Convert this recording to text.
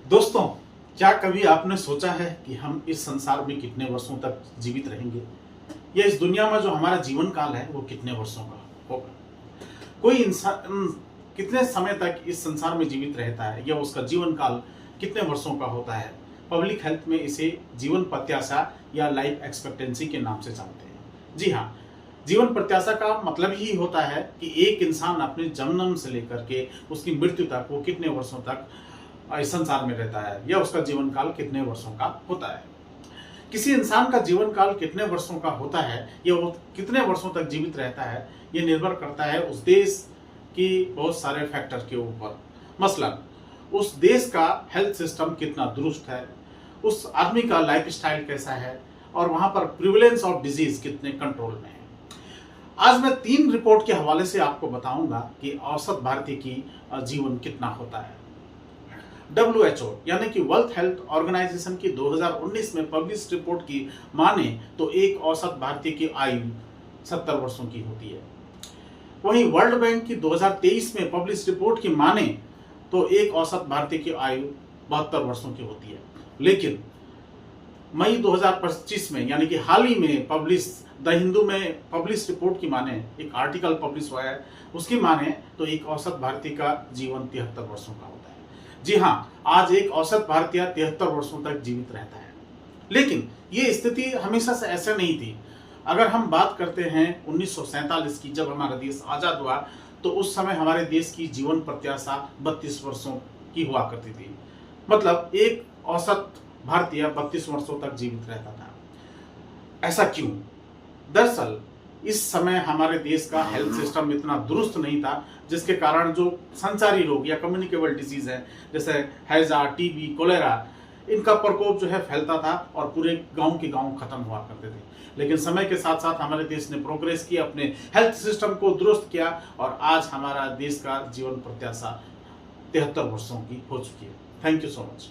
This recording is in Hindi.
दोस्तों, क्या कभी आपने सोचा है कि हम इस संसार में कितने वर्षों तक जीवित रहेंगे या इस दुनिया में जो हमारा जीवन काल है वो कितने वर्षों का होगा? कोई इंसान कितने समय तक इस संसार में जीवित रहता है या उसका जीवन काल कितने वर्षों का होता है? पब्लिक हेल्थ में इसे जीवन प्रत्याशा या लाइफ एक्सपेक्टेंसी के नाम से जानते हैं। जी हाँ, जीवन प्रत्याशा का मतलब ही होता है कि एक इंसान अपने जन्म से लेकर के उसकी मृत्यु तक वो कितने वर्षों तक इस संसार में रहता है या उसका जीवन काल कितने वर्षों का होता है। किसी इंसान का जीवन काल कितने वर्षों का होता है या वो कितने वर्षों तक जीवित रहता है, ये निर्भर करता है उस देश की बहुत सारे फैक्टर के ऊपर। मसलन उस देश का हेल्थ सिस्टम कितना दुरुस्त है, उस आदमी का लाइफस्टाइल कैसा है और वहां पर प्रिवलेंस ऑफ डिजीज कितने कंट्रोल में है। आज मैं 3 रिपोर्ट के हवाले से आपको बताऊंगा कि औसत भारतीय की जीवन कितना होता है। WHO यानी कि वर्ल्ड हेल्थ ऑर्गेनाइजेशन की 2019 में पब्लिश रिपोर्ट की माने तो एक औसत भारतीय की आयु 70 वर्षों की होती है। वहीं वर्ल्ड बैंक की 2023 में पब्लिश रिपोर्ट की माने तो एक औसत भारतीय की आयु 72 वर्षों की होती है। लेकिन मई 2025 में यानी कि हाल ही में पब्लिश द हिंदू में पब्लिश रिपोर्ट की माने एक आर्टिकल पब्लिश हुआ है, उसकी माने तो एक औसत भारतीय का जीवन 73 वर्षों का होता है। जी हाँ, आज एक औसत भारतीय 73 वर्षों तक जीवित रहता है। लेकिन ये स्थिति हमेशा से ऐसे नहीं थी। अगर हम बात करते हैं 1947 की, जब हमारा देश आजाद हुआ, तो उस समय हमारे देश की जीवन प्रत्याशा 32 वर्षों की हुआ करती थी। मतलब एक औसत भारतीय 32 वर्षों तक जीवित रहता था। ऐसा क्यों? दरअसल इस समय हमारे देश का हेल्थ सिस्टम इतना दुरुस्त नहीं था, जिसके कारण जो संचारी रोग या कम्युनिकेबल डिजीज है जैसे हैजा, टीबी, कोलेरा, इनका प्रकोप जो है फैलता था और पूरे गांव के गांव खत्म हुआ करते थे। लेकिन समय के साथ साथ हमारे देश ने प्रोग्रेस की, अपने हेल्थ सिस्टम को दुरुस्त किया और आज हमारा देश का जीवन प्रत्याशा 73 वर्षों की हो चुकी है। Thank you so much.